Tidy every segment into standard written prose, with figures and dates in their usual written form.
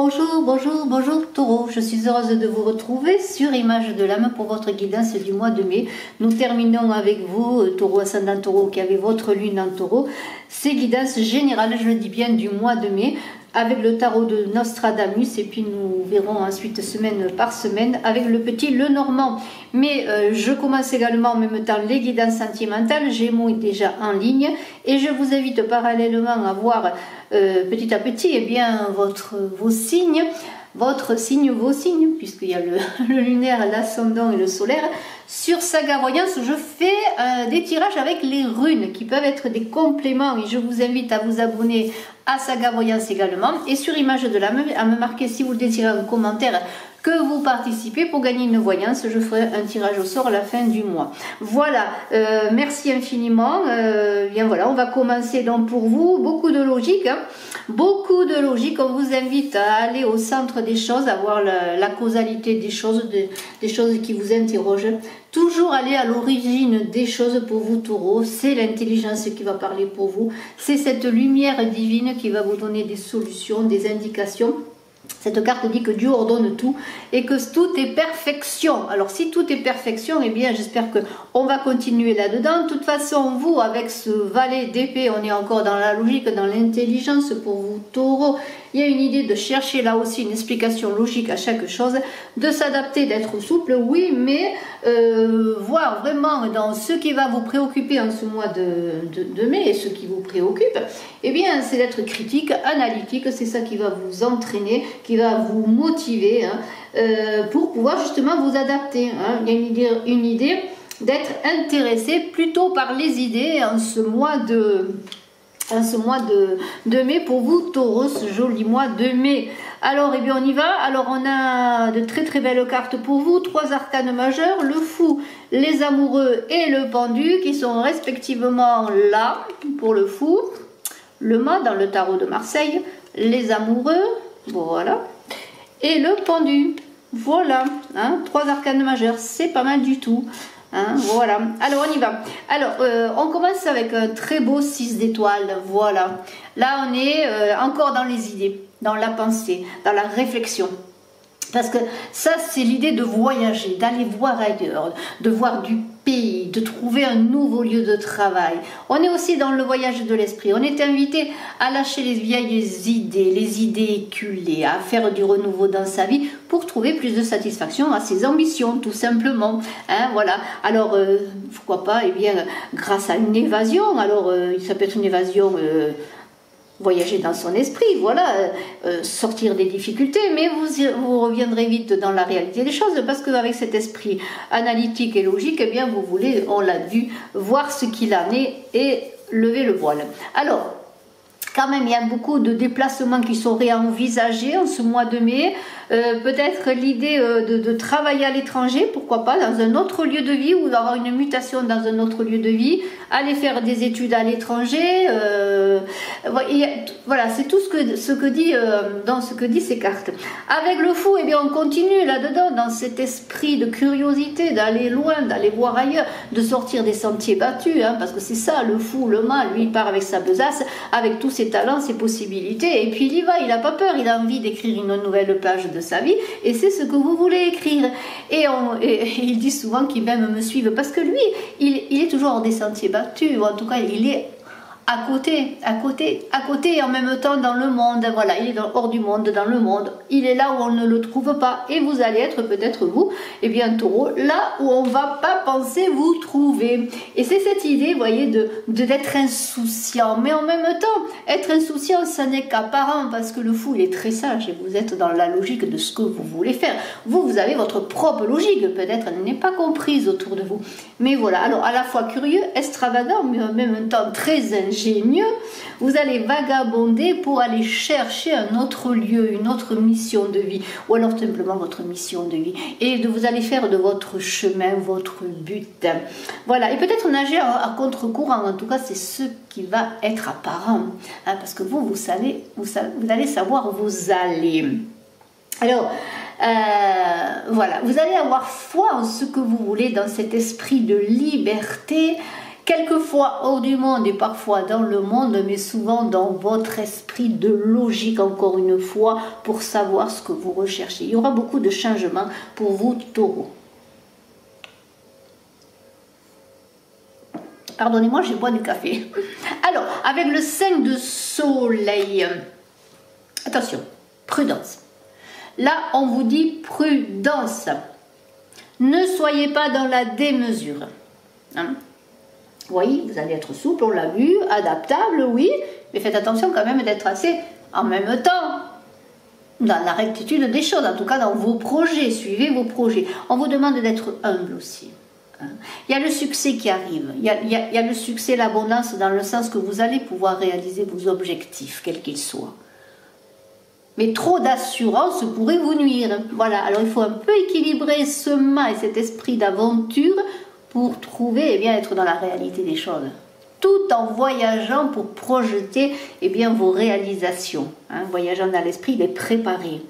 Bonjour, bonjour, bonjour Taureau, je suis heureuse de vous retrouver sur Image de l'âme pour votre guidance du mois de mai. Nous terminons avec vous, Taureau ascendant Taureau, qui avez votre lune en Taureau, ces guidances générales, je le dis bien, du mois de mai, avec le tarot de Nostradamus, et puis nous verrons ensuite semaine par semaine avec le petit Lenormand. Mais je commence également en même temps les guidances sentimentales, Gémeaux est déjà en ligne, et je vous invite parallèlement à voir petit à petit eh bien, vos signes, votre signe, vos signes, puisqu'il y a le lunaire, l'ascendant et le solaire. Sur Saga Voyance, je fais des tirages avec les runes qui peuvent être des compléments et je vous invite à vous abonner à Saga Voyance également. Et sur Image de l'âme, à me marquer si vous le désirez en commentaire que vous participez pour gagner une voyance. Je ferai un tirage au sort à la fin du mois. Voilà, merci infiniment. Bien voilà, on va commencer donc pour vous. Beaucoup de logique, hein. Beaucoup de logique. On vous invite à aller au centre des choses, à voir la causalité des choses, des choses qui vous interrogent. Toujours aller à l'origine des choses pour vous, Taureau. C'est l'intelligence qui va parler pour vous. C'est cette lumière divine qui va vous donner des solutions, des indications. Cette carte dit que Dieu ordonne tout et que tout est perfection. Alors si tout est perfection, eh bien j'espère qu'on va continuer là-dedans. De toute façon, vous, avec ce valet d'épée, on est encore dans la logique, dans l'intelligence pour vous, Taureau. Il y a une idée de chercher là aussi une explication logique à chaque chose, de s'adapter, d'être souple, oui, mais voir vraiment dans ce qui va vous préoccuper en ce mois de mai et ce qui vous préoccupe, eh bien c'est d'être critique, analytique, c'est ça qui va vous entraîner, qui va vous motiver hein, pour pouvoir justement vous adapter. Hein. Il y a une idée d'être intéressé plutôt par les idées en ce mois de mai pour vous, Taureau, ce joli mois de mai. Alors, eh bien, on y va. Alors, on a de très très belles cartes pour vous. 3 arcanes majeurs, le fou, les amoureux et le pendu, qui sont respectivement là pour le fou, le mât dans le tarot de Marseille, les amoureux, voilà, et le pendu. Voilà, hein, 3 arcanes majeurs, c'est pas mal du tout. Hein, voilà, alors on y va. Alors on commence avec un très beau 6 d'étoiles. Voilà, là on est encore dans les idées, dans la pensée, dans la réflexion. Parce que ça, c'est l'idée de voyager, d'aller voir ailleurs, de voir du pays, de trouver un nouveau lieu de travail. On est aussi dans le voyage de l'esprit. On est invité à lâcher les vieilles idées, les idées éculées, à faire du renouveau dans sa vie pour trouver plus de satisfaction à ses ambitions, tout simplement. Hein, voilà. Alors, pourquoi pas, eh bien, grâce à une évasion. Alors, ça peut être une évasion... voyager dans son esprit, voilà, sortir des difficultés, mais vous reviendrez vite dans la réalité des choses, parce qu'avec cet esprit analytique et logique, eh bien, vous voulez, on l'a vu, voir ce qu'il en est et lever le voile. Alors, quand même, il y a beaucoup de déplacements qui sont réenvisagés en ce mois de mai. Peut-être l'idée de travailler à l'étranger, pourquoi pas, dans un autre lieu de vie ou d'avoir une mutation dans un autre lieu de vie, aller faire des études à l'étranger. Voilà, c'est tout ce que dit ces cartes. Avec le fou, eh bien, on continue là-dedans, dans cet esprit de curiosité, d'aller loin, d'aller voir ailleurs, de sortir des sentiers battus, hein, parce que c'est ça, le fou, le mal, lui, il part avec sa besace, avec tous ses talents, ses possibilités, et puis il y va, il n'a pas peur, il a envie d'écrire une nouvelle page de sa vie, et c'est ce que vous voulez écrire. Et il dit souvent qu'il même me suive, parce que lui, il est toujours hors des sentiers battus, ou en tout cas, il est à côté, et en même temps dans le monde. Voilà, il est hors du monde, dans le monde. Il est là où on ne le trouve pas. Et vous allez être peut-être vous, et bien Taureau, là où on ne va pas penser vous trouver. Et c'est cette idée, vous voyez, d'être insouciant. Mais en même temps, être insouciant, ça n'est qu'apparent, parce que le fou, il est très sage, et vous êtes dans la logique de ce que vous voulez faire. Vous avez votre propre logique, peut-être elle n'est pas comprise autour de vous. Mais voilà, alors à la fois curieux, extravagant, mais en même temps très ingénieux, vous allez vagabonder pour aller chercher un autre lieu, une autre mission de vie, ou alors simplement votre mission de vie, et vous allez faire de votre chemin votre but. Voilà, et peut-être nager à contre-courant, en tout cas c'est ce qui va être apparent, hein, parce que vous allez savoir où vous allez. Alors, voilà, vous allez avoir foi en ce que vous voulez, dans cet esprit de liberté quelquefois hors du monde et parfois dans le monde, mais souvent dans votre esprit de logique, encore une fois, pour savoir ce que vous recherchez. Il y aura beaucoup de changements pour vous, Taureau. Pardonnez-moi, j'ai bois du café. Alors, avec le 5 de soleil, attention, prudence. Là, on vous dit prudence. Ne soyez pas dans la démesure. Hein? Vous voyez, vous allez être souple, on l'a vu, adaptable, oui, mais faites attention quand même d'être assez, en même temps, dans la rectitude des choses, en tout cas dans vos projets, suivez vos projets. On vous demande d'être humble aussi. Hein? Il y a le succès qui arrive, il y a le succès, l'abondance, dans le sens que vous allez pouvoir réaliser vos objectifs, quels qu'ils soient. Mais trop d'assurance pourrait vous nuire. Voilà, alors il faut un peu équilibrer ce mât et cet esprit d'aventure pour trouver, être dans la réalité des choses. Tout en voyageant pour projeter vos réalisations. Hein, voyageant dans l'esprit, les préparer.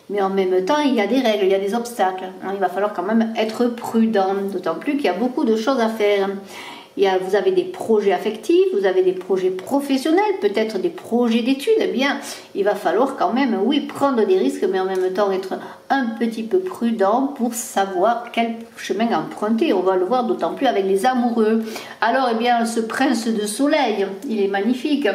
Mais en même temps, il y a des règles, il y a des obstacles. Hein, il va falloir quand même être prudent, d'autant plus qu'il y a beaucoup de choses à faire. Vous avez des projets affectifs, vous avez des projets professionnels, peut-être des projets d'études. Il va falloir quand même, oui, prendre des risques, mais en même temps être un petit peu prudent pour savoir quel chemin emprunter. On va le voir d'autant plus avec les amoureux. Alors, ce prince de soleil, il est magnifique.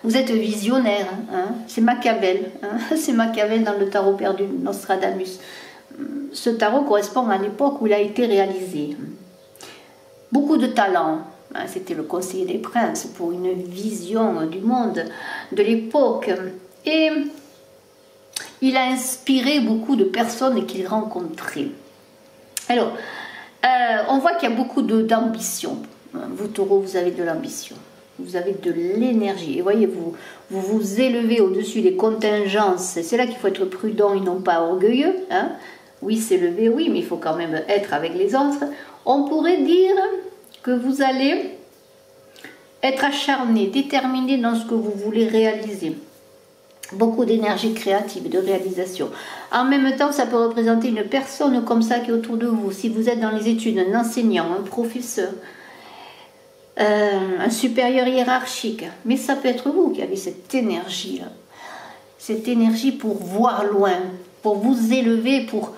Vous êtes visionnaire, hein, c'est Machiavel. Hein, c'est Machiavel dans le tarot perdu, Nostradamus. Ce tarot correspond à l'époque où il a été réalisé. Beaucoup de talent, c'était le conseiller des princes pour une vision du monde de l'époque. Et il a inspiré beaucoup de personnes qu'il rencontrait. Alors, on voit qu'il y a beaucoup d'ambition. Vous, Taureau, vous avez de l'ambition. Vous avez de l'énergie. Et voyez, vous élevez au-dessus des contingences. C'est là qu'il faut être prudent et non pas orgueilleux. Hein. Oui, s'élever, oui, mais il faut quand même être avec les autres. On pourrait dire que vous allez être acharné, déterminé dans ce que vous voulez réaliser. Beaucoup d'énergie créative, de réalisation. En même temps, ça peut représenter une personne comme ça qui est autour de vous. Si vous êtes dans les études, un enseignant, un professeur, un supérieur hiérarchique. Mais ça peut être vous qui avez cette énergie-là. Cette énergie pour voir loin, pour vous élever, pour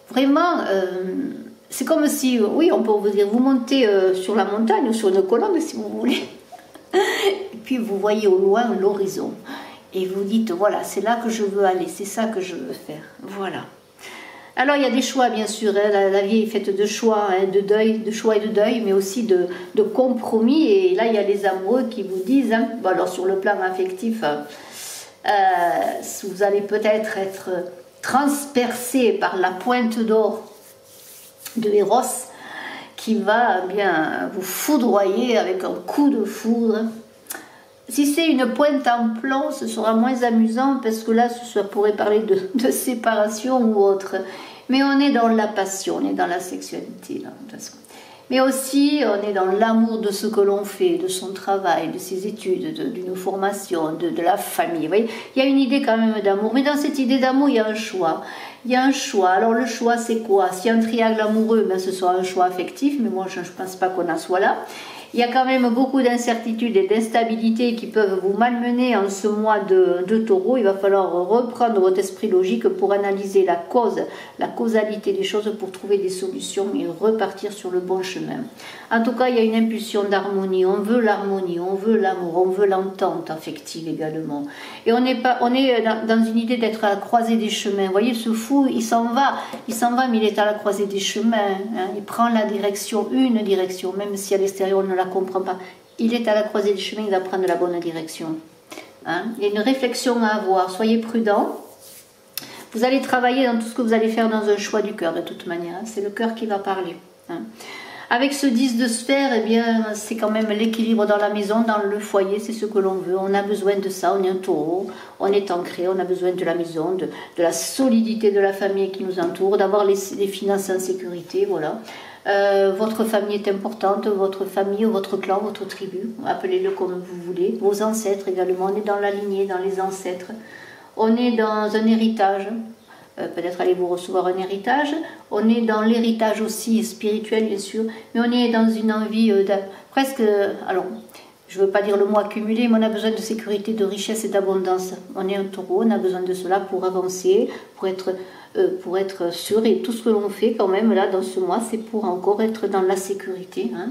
vraiment... c'est comme si, oui, on peut vous dire, vous montez sur la montagne ou sur une colonne si vous voulez. Et puis vous voyez au loin l'horizon. Et vous dites, voilà, c'est là que je veux aller, c'est ça que je veux faire. Voilà. Alors il y a des choix, bien sûr. Hein, la vie est faite de choix, hein, de deuil, de choix et de deuil, mais aussi de compromis. Et là, il y a les amoureux qui vous disent, hein, bon, alors sur le plan affectif, vous allez peut-être être transpercé par la pointe d'or de Eros qui va vous foudroyer avec un coup de foudre. Si c'est une pointe en plomb, ce sera moins amusant parce que là, ça pourrait parler de séparation ou autre. Mais on est dans la passion, on est dans la sexualité, là, de toute façon. Mais aussi, on est dans l'amour de ce que l'on fait, de son travail, de ses études, d'une formation, de la famille. Vous voyez, il y a une idée quand même d'amour. Mais dans cette idée d'amour, il y a un choix. Il y a un choix. Alors le choix, c'est quoi? Si un triangle amoureux, ce soit un choix affectif, mais moi, je ne pense pas qu'on en soit là. Il y a quand même beaucoup d'incertitudes et d'instabilités qui peuvent vous malmener en ce mois de Taureau. Il va falloir reprendre votre esprit logique pour analyser la cause, la causalité des choses pour trouver des solutions et repartir sur le bon chemin. En tout cas, il y a une impulsion d'harmonie. On veut l'harmonie, on veut l'amour, on veut l'entente affective également. Et on est dans une idée d'être à la croisée des chemins. Vous voyez, ce fou, il s'en va, mais il est à la croisée des chemins. Hein. Il prend la direction, une direction, même si à l'extérieur on ne la comprend pas. Il est à la croisée des chemins, il va prendre la bonne direction. Hein. Il y a une réflexion à avoir. Soyez prudents. Vous allez travailler dans tout ce que vous allez faire dans un choix du cœur, de toute manière. Hein. C'est le cœur qui va parler. Hein. Avec ce 10 de sphère, c'est quand même l'équilibre dans la maison, dans le foyer, c'est ce que l'on veut. On a besoin de ça, on est un taureau, on est ancré, on a besoin de la maison, de la solidité de la famille qui nous entoure, d'avoir les finances en sécurité, voilà. Votre famille est importante, votre famille, votre clan, votre tribu, appelez-le comme vous voulez. Vos ancêtres également, on est dans la lignée, dans les ancêtres. On est dans un héritage. peut-être allez-vous recevoir un héritage. On est dans l'héritage aussi spirituel, bien sûr, mais on est dans une envie presque, alors, je ne veux pas dire le mot accumulé, mais on a besoin de sécurité, de richesse et d'abondance. On est un taureau, on a besoin de cela pour avancer, pour être sûr. Et tout ce que l'on fait quand même là dans ce mois, c'est pour encore être dans la sécurité. Hein.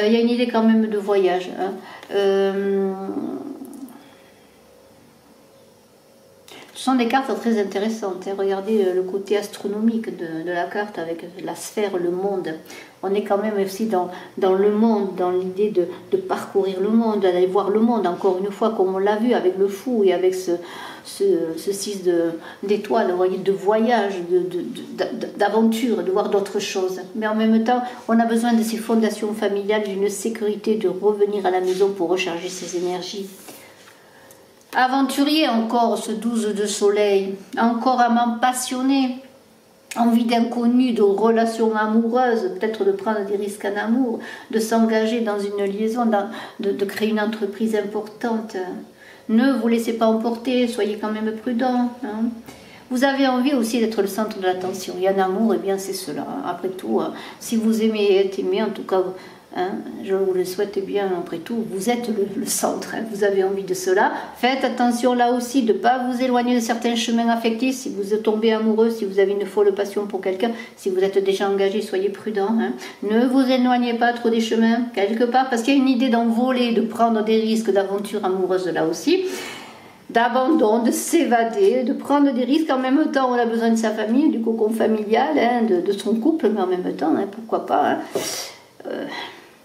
Il y a une idée quand même de voyage. Hein. Ce sont des cartes très intéressantes. Hein. Regardez le côté astronomique de la carte avec la sphère, le monde. On est quand même aussi dans le monde, dans l'idée de parcourir le monde, d'aller voir le monde, encore une fois, comme on l'a vu avec le fou et avec ce 6 d'étoiles, vous voyez, de voyage, d'aventure, de voir d'autres choses. Mais en même temps, on a besoin de ces fondations familiales, d'une sécurité, de revenir à la maison pour recharger ses énergies. Aventurier encore, ce 12 de soleil, encore amant passionné, envie d'inconnu, de relations amoureuses, peut-être de prendre des risques en amour, de s'engager dans une liaison, de créer une entreprise importante. Ne vous laissez pas emporter, soyez quand même prudent. Hein. Vous avez envie aussi d'être le centre de l'attention. Il y a un amour, et bien c'est cela. Après tout, si vous aimez et êtes aimé, en tout cas, hein, je vous le souhaite bien, après tout, vous êtes le centre, hein, vous avez envie de cela. Faites attention là aussi de ne pas vous éloigner de certains chemins affectifs. Si vous tombez amoureux, si vous avez une folle passion pour quelqu'un, si vous êtes déjà engagé, soyez prudent. Hein. Ne vous éloignez pas trop des chemins, quelque part, parce qu'il y a une idée d'envoler, de prendre des risques d'aventure amoureuse là aussi. D'abandon, de s'évader, de prendre des risques. En même temps, on a besoin de sa famille, du cocon familial, hein, de son couple, mais en même temps, hein, pourquoi pas. Hein.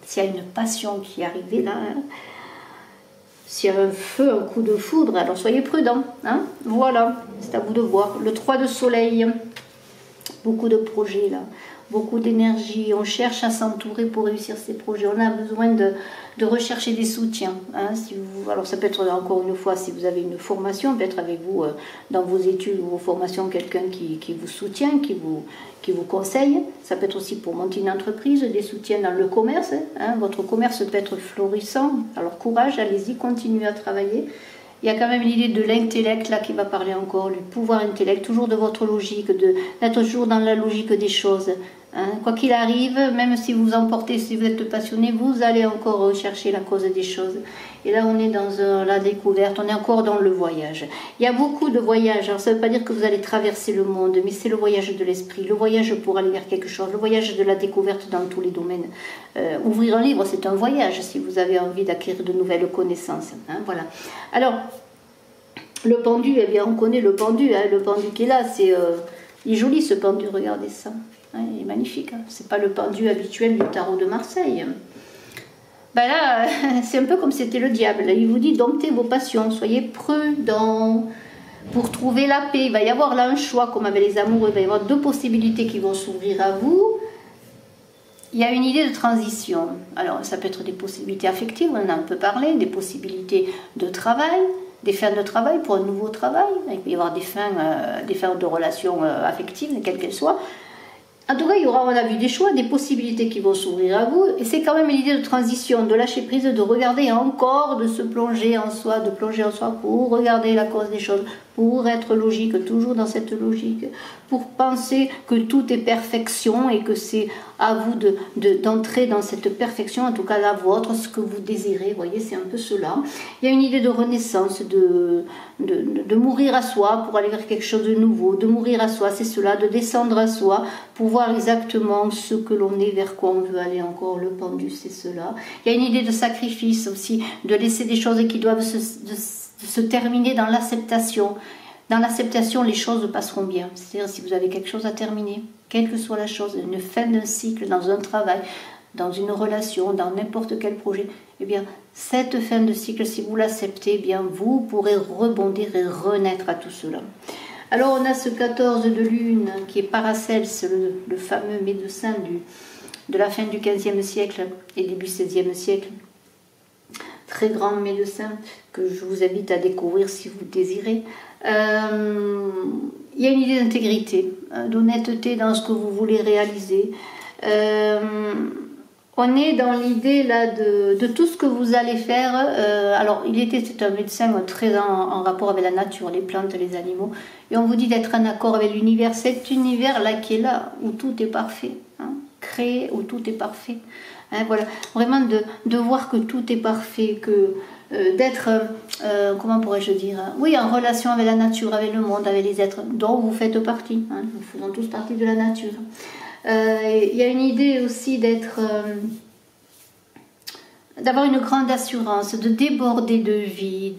S'il y a une passion qui est arrivée là, hein, s'il y a un feu, un coup de foudre, alors soyez prudents. Hein. Voilà, c'est à vous de voir. Le 3 de soleil, beaucoup de projets là, beaucoup d'énergie. On cherche à s'entourer pour réussir ces projets. On a besoin de rechercher des soutiens. Hein, alors ça peut être encore une fois, si vous avez une formation, peut-être avec vous dans vos études ou vos formations, quelqu'un qui vous soutient, qui vous conseille. Ça peut être aussi pour monter une entreprise, des soutiens dans le commerce. Hein, votre commerce peut être florissant. Alors courage, allez-y, continuez à travailler. Il y a quand même l'idée de l'intellect là qui va parler encore, du pouvoir intellect, toujours de votre logique, d'être toujours dans la logique des choses. Hein. Quoi qu'il arrive, même si vous emportez, si vous êtes passionné, vous allez encore rechercher la cause des choses. Et là, on est dans la découverte, on est encore dans le voyage. Il y a beaucoup de voyages. Alors, ça ne veut pas dire que vous allez traverser le monde, mais c'est le voyage de l'esprit, le voyage pour aller vers quelque chose, le voyage de la découverte dans tous les domaines. Ouvrir un livre, c'est un voyage si vous avez envie d'acquérir de nouvelles connaissances. Hein, voilà. Alors, le pendu, eh bien, on connaît le pendu. Hein, le pendu qui est là, il est joli ce pendu, regardez ça. Hein, il est magnifique. Hein. Ce n'est pas le pendu habituel du tarot de Marseille. Ben là, c'est un peu comme c'était le diable. Il vous dit domptez vos passions, soyez prudents pour trouver la paix. Il va y avoir là un choix, comme avec les amoureux. Il va y avoir deux possibilités qui vont s'ouvrir à vous. Il y a une idée de transition. Alors, ça peut être des possibilités affectives, on en a un peu parlé, des possibilités de travail, des fins de travail pour un nouveau travail. Il peut y avoir des fins de relations affectives, quelles qu'elles soient. En tout cas, il y aura, on a vu des choix, des possibilités qui vont s'ouvrir à vous. Et c'est quand même l'idée de transition, de lâcher prise, de regarder encore, de se plonger en soi, de plonger en soi pour regarder la cause des choses, pour être logique, toujours dans cette logique, pour penser que tout est perfection et que c'est à vous d'entrer dans cette perfection, en tout cas la vôtre, ce que vous désirez. Vous voyez, c'est un peu cela. Il y a une idée de renaissance, de mourir à soi pour aller vers quelque chose de nouveau, de mourir à soi, c'est cela, de descendre à soi pour voir exactement ce que l'on est, vers quoi on veut aller encore, le pendu, c'est cela. Il y a une idée de sacrifice aussi, de laisser des choses qui doivent se terminer dans l'acceptation. Dans l'acceptation, les choses passeront bien. C'est-à-dire si vous avez quelque chose à terminer, quelle que soit la chose, une fin d'un cycle, dans un travail, dans une relation, dans n'importe quel projet, eh bien, cette fin de cycle, si vous l'acceptez, eh bien, vous pourrez rebondir et renaître à tout cela. Alors, on a ce 14 de lune qui est Paracels, le fameux médecin de la fin du 15e siècle et début 16e siècle. Très grand médecin que je vous invite à découvrir si vous le désirez. Il y a une idée d'intégrité, d'honnêteté dans ce que vous voulez réaliser. on est dans l'idée là de tout ce que vous allez faire. Alors, c'est un médecin très en rapport avec la nature, les plantes, les animaux. Et on vous dit d'être en accord avec l'univers. Cet univers-là qui est là, où tout est parfait. Hein, créé, où tout est parfait. Hein, voilà. Vraiment de voir que tout est parfait, que d'être, comment pourrais-je dire, oui, en relation avec la nature, avec le monde, avec les êtres dont vous faites partie. Hein, nous faisons tous partie de la nature. Il y a une idée aussi d'avoir une grande assurance, de déborder de vie,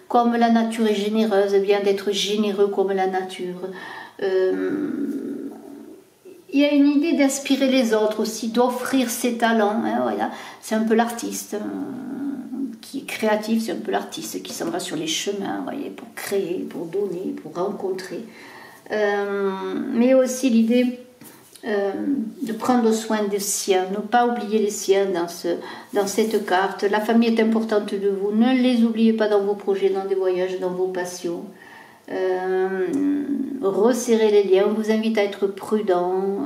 comme la nature est généreuse, eh bien d'être généreux comme la nature. Il y a une idée d'inspirer les autres aussi, d'offrir ses talents. Hein, voilà. C'est un peu l'artiste qui est créatif, c'est un peu l'artiste qui s'en va sur les chemins, voyez, pour créer, pour donner, pour rencontrer. Mais aussi l'idée de prendre soin des siens, ne pas oublier les siens dans cette carte. La famille est importante de vous, ne les oubliez pas dans vos projets, dans des voyages, dans vos passions. Resserrer les liens, on vous invite à être prudent.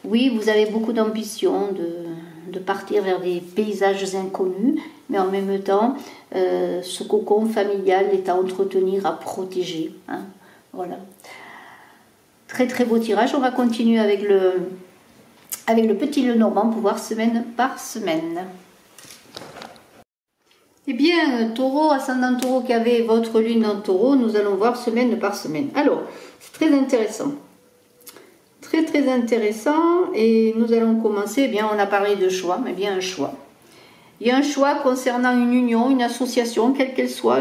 Oui, vous avez beaucoup d'ambition de partir vers des paysages inconnus, mais en même temps, ce cocon familial est à entretenir, à protéger. Hein, voilà. Très très beau tirage. On va continuer avec le petit Lenormand pour voir semaine par semaine. Eh bien, Taureau, ascendant Taureau qui avait votre lune en Taureau, nous allons voir semaine par semaine. Alors, c'est très intéressant. Très très intéressant. Et nous allons commencer, eh bien, on a parlé de choix, mais bien un choix. Il y a un choix concernant une union, une association, quelle qu'elle soit.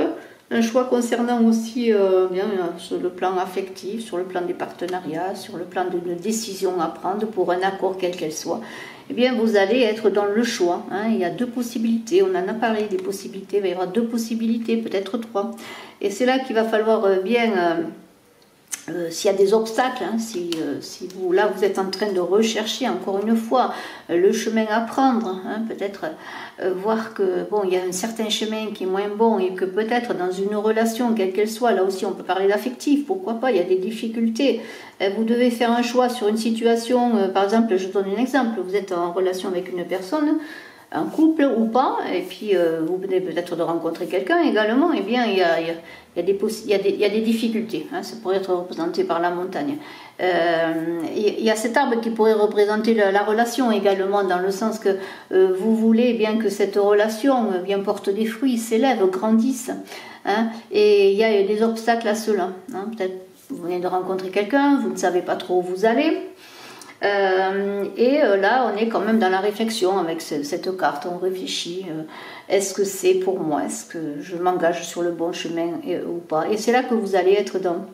Un choix concernant aussi bien, sur le plan affectif, sur le plan des partenariats, sur le plan d'une décision à prendre pour un accord quel qu'elle soit. Eh bien, vous allez être dans le choix. Hein. Il y a deux possibilités. On en a parlé des possibilités. Il va y avoir deux possibilités, peut-être trois. Et c'est là qu'il va falloir bien... s'il y a des obstacles, hein, si vous, là vous êtes en train de rechercher encore une fois le chemin à prendre, hein, peut-être voir que bon, il y a un certain chemin qui est moins bon et que peut-être dans une relation, quelle qu'elle soit, là aussi on peut parler d'affectif, pourquoi pas, il y a des difficultés, vous devez faire un choix sur une situation, par exemple, je donne un exemple, vous êtes en relation avec une personne, un couple ou pas, et puis vous venez peut-être de rencontrer quelqu'un également, et bien il y a des difficultés, hein, ça pourrait être représenté par la montagne. Il y a cet arbre qui pourrait représenter la relation également, dans le sens que vous voulez bien que cette relation bien porte des fruits, s'élève, grandisse, hein, et il y a des obstacles à cela. Hein, peut-être vous venez de rencontrer quelqu'un, vous ne savez pas trop où vous allez. Là, on est quand même dans la réflexion avec cette carte. On réfléchit, est-ce que c'est pour moi? Est-ce que je m'engage sur le bon chemin ou pas? Et c'est là que vous allez être dans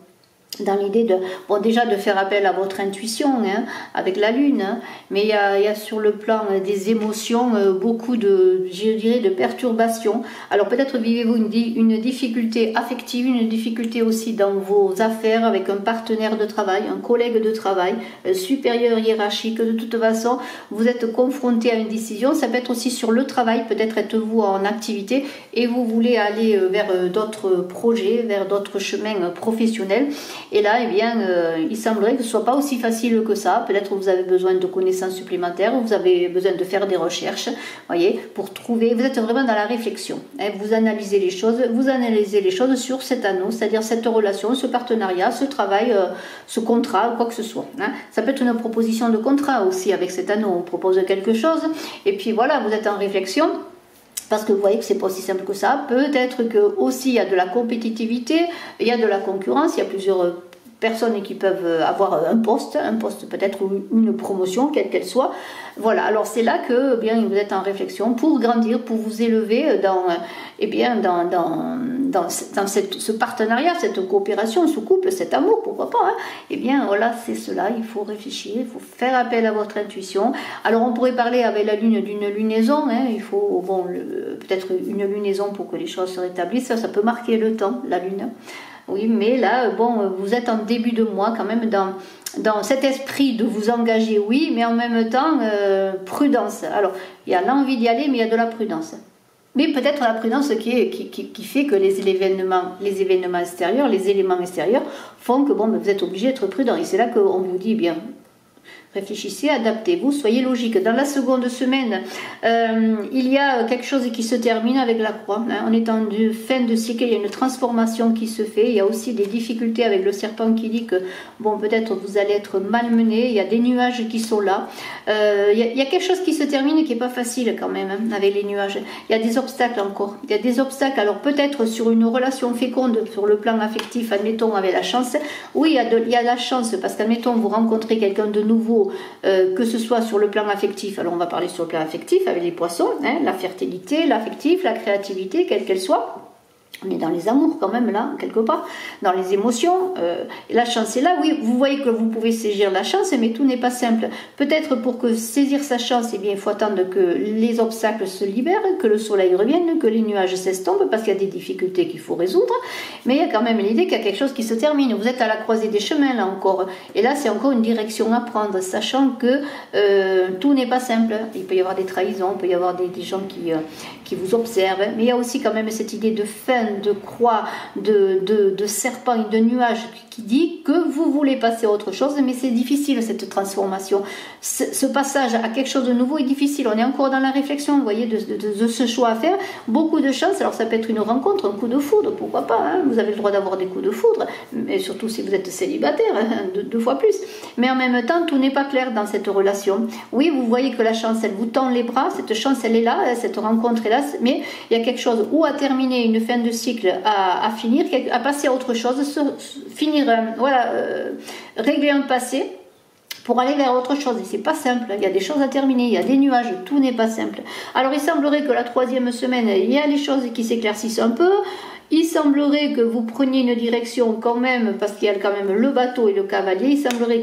l'idée de, bon, déjà de faire appel à votre intuition, hein, avec la lune, hein, mais il y a sur le plan des émotions beaucoup je dirais, de perturbations. Alors peut-être vivez-vous une difficulté affective, une difficulté aussi dans vos affaires avec un partenaire de travail, un collègue de travail, supérieur hiérarchique. De toute façon, vous êtes confronté à une décision. Ça peut être aussi sur le travail, peut-être êtes-vous en activité et vous voulez aller vers d'autres projets, vers d'autres chemins professionnels. Et là, eh bien, il semblerait que ce ne soit pas aussi facile que ça. Peut-être que vous avez besoin de connaissances supplémentaires, vous avez besoin de faire des recherches, voyez, pour trouver. Vous êtes vraiment dans la réflexion. Hein, vous analysez les choses sur cet anneau, c'est-à-dire cette relation, ce partenariat, ce travail, ce contrat, quoi que ce soit. Hein. Ça peut être une proposition de contrat aussi avec cet anneau. On propose quelque chose, et puis voilà, vous êtes en réflexion. Parce que vous voyez que c'est pas aussi simple que ça. Peut-être que aussi il y a de la compétitivité, il y a de la concurrence, il y a plusieurs personnes qui peuvent avoir un poste peut-être une promotion, quelle qu'elle soit. Voilà, alors c'est là que bien vous êtes en réflexion pour grandir, pour vous élever dans ce partenariat, cette coopération, ce couple, cet amour, pourquoi pas. Hein. Eh bien voilà, c'est cela, il faut réfléchir, il faut faire appel à votre intuition. Alors on pourrait parler avec la lune d'une lunaison, hein. Il faut peut-être une lunaison pour que les choses se rétablissent, ça peut marquer le temps, la lune. Oui, mais là, bon, vous êtes en début de mois quand même dans cet esprit de vous engager, oui, mais en même temps, prudence. Alors, il y a l'envie d'y aller, mais il y a de la prudence. Mais peut-être la prudence qui fait que les événements extérieurs, les éléments extérieurs font que bon, vous êtes obligé d'être prudent. Et c'est là qu'on vous dit, bien, Réfléchissez, adaptez-vous, soyez logique. Dans la seconde semaine, il y a quelque chose qui se termine avec la croix. Hein. On est en fin de cycle, il y a une transformation qui se fait. Il y a aussi des difficultés avec le serpent qui dit que, bon, peut-être vous allez être malmené. Il y a des nuages qui sont là. Il y a quelque chose qui se termine qui n'est pas facile quand même, hein, avec les nuages. Il y a des obstacles encore. Il y a des obstacles, alors peut-être sur une relation féconde, sur le plan affectif, admettons, avec la chance. Oui, il y a la chance, parce qu'admettons, vous rencontrez quelqu'un de nouveau, que ce soit sur le plan affectif, alors on va parler sur le plan affectif avec les poissons, hein, la fertilité, l'affectif, la créativité, quelle qu'elle soit. On est dans les amours quand même là, quelque part, dans les émotions. Et la chance est là, oui, vous voyez que vous pouvez saisir la chance, mais tout n'est pas simple. Peut-être pour que saisir sa chance, eh bien, il faut attendre que les obstacles se libèrent, que le soleil revienne, que les nuages s'estompent, parce qu'il y a des difficultés qu'il faut résoudre. Mais il y a quand même l'idée qu'il y a quelque chose qui se termine. Vous êtes à la croisée des chemins là encore. Et là, c'est encore une direction à prendre, sachant que tout n'est pas simple. Il peut y avoir des trahisons, il peut y avoir des gens qui vous observent. Mais il y a aussi quand même cette idée de fin, de croix, de serpent et de nuage qui dit que vous voulez passer à autre chose, mais c'est difficile cette transformation. Ce passage à quelque chose de nouveau est difficile. On est encore dans la réflexion, vous voyez, de ce choix à faire. Beaucoup de chance, alors ça peut être une rencontre, un coup de foudre, pourquoi pas, hein, vous avez le droit d'avoir des coups de foudre, mais surtout si vous êtes célibataire, hein, deux fois plus. Mais en même temps, tout n'est pas clair dans cette relation. Oui, vous voyez que la chance, elle vous tend les bras, cette chance, elle est là, cette rencontre est là, mais il y a quelque chose ou à terminer, une fin de cycle à finir, à passer à autre chose, finir, régler un passé pour aller vers autre chose. Et c'est pas simple, il y a des choses à terminer, il y a des nuages, tout n'est pas simple. Alors il semblerait que la troisième semaine, il y a les choses qui s'éclaircissent un peu. Il semblerait que vous preniez une direction quand même, parce qu'il y a quand même le bateau et le cavalier. Il semblerait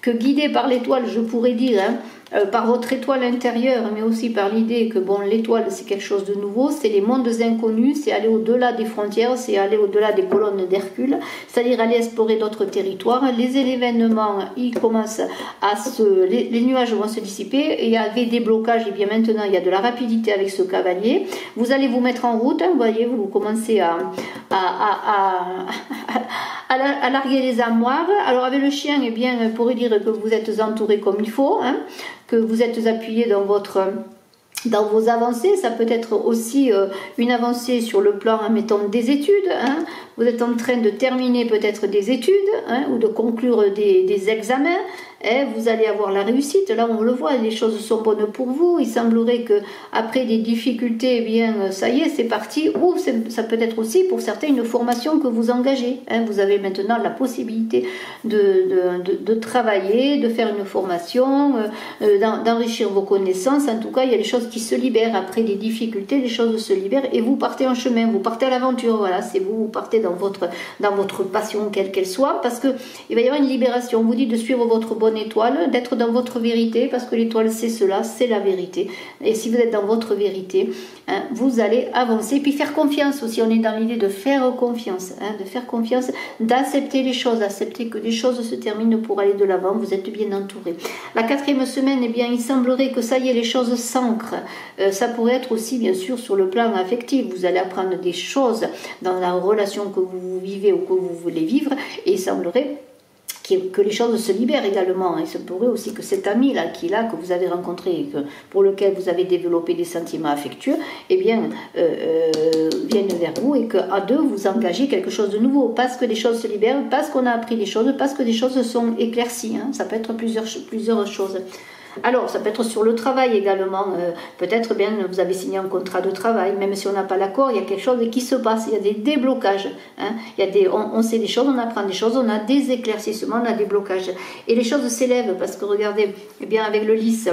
que guidé par l'étoile, je pourrais dire, hein, par votre étoile intérieure, mais aussi par l'idée que bon, l'étoile c'est quelque chose de nouveau, c'est les mondes inconnus, c'est aller au-delà des frontières, c'est aller au-delà des colonnes d'Hercule, c'est-à-dire aller explorer d'autres territoires. Les événements, ils commencent les nuages vont se dissiper, et il y avait des blocages, et bien maintenant il y a de la rapidité avec ce cavalier. Vous allez vous mettre en route, hein, vous voyez, vous commencez à larguer les armoires. Alors avec le chien, eh bien, on pourrait dire que vous êtes entouré comme il faut, hein, que vous êtes appuyé dans vos avancées. Ça peut être aussi une avancée sur le plan, mettons, des études, hein. Vous êtes en train de terminer peut-être des études, hein, ou de conclure des examens, et vous allez avoir la réussite. Là on le voit, les choses sont bonnes pour vous. Il semblerait que après des difficultés, eh bien ça y est, c'est parti. Ou ça peut être aussi pour certains une formation que vous engagez, hein. Vous avez maintenant la possibilité de travailler, de faire une formation, d'enrichir vos connaissances. En tout cas, il y a des choses qui se libèrent après des difficultés, les choses se libèrent et vous partez en chemin, vous partez à l'aventure. Voilà, c'est vous partez dans votre passion, quelle qu'elle soit, parce que il va y avoir une libération. On vous dit de suivre votre bonne étoile, d'être dans votre vérité, parce que l'étoile c'est cela, c'est la vérité. Et si vous êtes dans votre vérité, hein, vous allez avancer, puis faire confiance aussi. On est dans l'idée de faire confiance, hein, d'accepter les choses, accepter que les choses se terminent pour aller de l'avant. Vous êtes bien entouré. La quatrième semaine, eh bien, il semblerait que ça y est, les choses s'ancrent. Ça pourrait être aussi, bien sûr, sur le plan affectif. Vous allez apprendre des choses dans la relation que vous vivez ou que vous voulez vivre, et il semblerait que les choses se libèrent également. Il se pourrait aussi que cet ami-là, que vous avez rencontré, et pour lequel vous avez développé des sentiments affectueux, eh bien, vienne vers vous, et qu'à deux, vous engagez quelque chose de nouveau, parce que les choses se libèrent, parce qu'on a appris des choses, parce que des choses sont éclaircies, hein. Ça peut être plusieurs choses. Alors, ça peut être sur le travail également. Peut-être bien vous avez signé un contrat de travail, même si on n'a pas l'accord, il y a quelque chose qui se passe, il y a des déblocages. Hein. On sait des choses, on apprend des choses, on a des éclaircissements, on a des blocages. Et les choses s'élèvent, parce que regardez, eh bien avec le lys,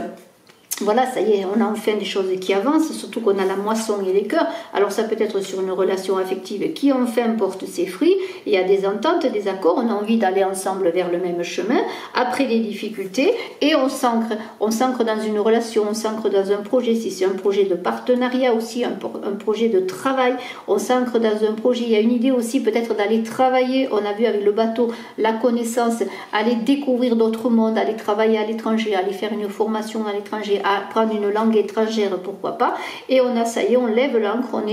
voilà, ça y est, on a enfin des choses qui avancent, surtout qu'on a la moisson et les cœurs. Alors ça peut être sur une relation affective qui enfin porte ses fruits. Il y a des ententes, des accords, on a envie d'aller ensemble vers le même chemin, après des difficultés, et on s'ancre dans une relation, on s'ancre dans un projet. Si c'est un projet de partenariat aussi, un projet de travail, on s'ancre dans un projet. Il y a une idée aussi peut-être d'aller travailler, on a vu avec le bateau, la connaissance, aller découvrir d'autres mondes, aller travailler à l'étranger, aller faire une formation à l'étranger, apprendre une langue étrangère, pourquoi pas. Et on a, ça y est, on lève l'ancre, on a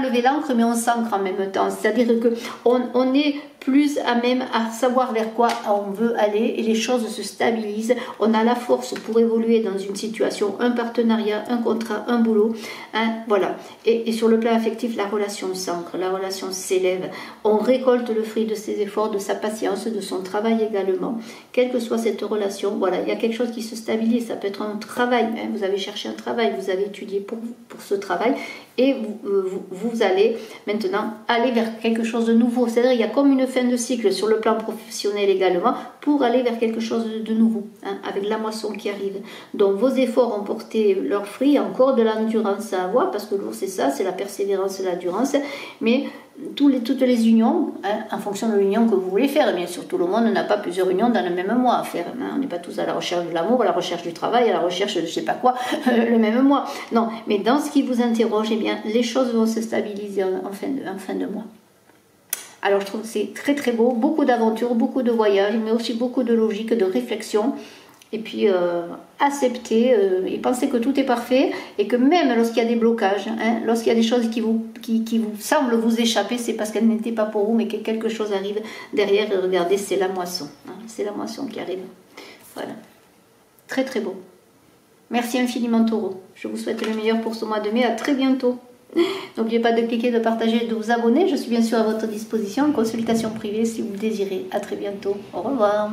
levé l'ancre, mais on s'ancre en même temps. C'est-à-dire que on est plus à même à savoir vers quoi on veut aller et les choses se stabilisent. On a la force pour évoluer dans une situation, un partenariat, un contrat, un boulot. Hein, voilà. Et sur le plan affectif, la relation s'ancre, la relation s'élève. On récolte le fruit de ses efforts, de sa patience, de son travail également. Quelle que soit cette relation, voilà, il y a quelque chose qui se stabilise. Ça peut être un travail. Hein, vous avez cherché un travail, vous avez étudié pour ce travail et vous allez maintenant aller vers quelque chose de nouveau. C'est-à-dire il y a comme une fin de cycle sur le plan professionnel également pour aller vers quelque chose de nouveau, hein, avec la moisson qui arrive. Donc vos efforts ont porté leurs fruits, encore de l'endurance à avoir, parce que l'ours c'est ça, c'est la persévérance et l'endurance, mais toutes les unions, hein, en fonction de l'union que vous voulez faire, bien sûr tout le monde n'a pas plusieurs unions dans le même mois à faire, hein. On n'est pas tous à la recherche de l'amour, à la recherche du travail, à la recherche de je sais pas quoi le même mois, non, mais dans ce qui vous interroge, eh bien, les choses vont se stabiliser en fin de mois. Alors je trouve que c'est très très beau, beaucoup d'aventures, beaucoup de voyages, mais aussi beaucoup de logique, de réflexion. Et puis accepter et penser que tout est parfait et que même lorsqu'il y a des blocages, hein, lorsqu'il y a des choses qui vous semblent vous échapper, c'est parce qu'elles n'étaient pas pour vous, mais que quelque chose arrive derrière. Et regardez, c'est la moisson. Hein, c'est la moisson qui arrive. Voilà. Très très beau. Merci infiniment Taureau. Je vous souhaite le meilleur pour ce mois de mai. À très bientôt. N'oubliez pas de cliquer, de partager, de vous abonner. Je suis bien sûr à votre disposition. Consultation privée si vous le désirez. À très bientôt. Au revoir.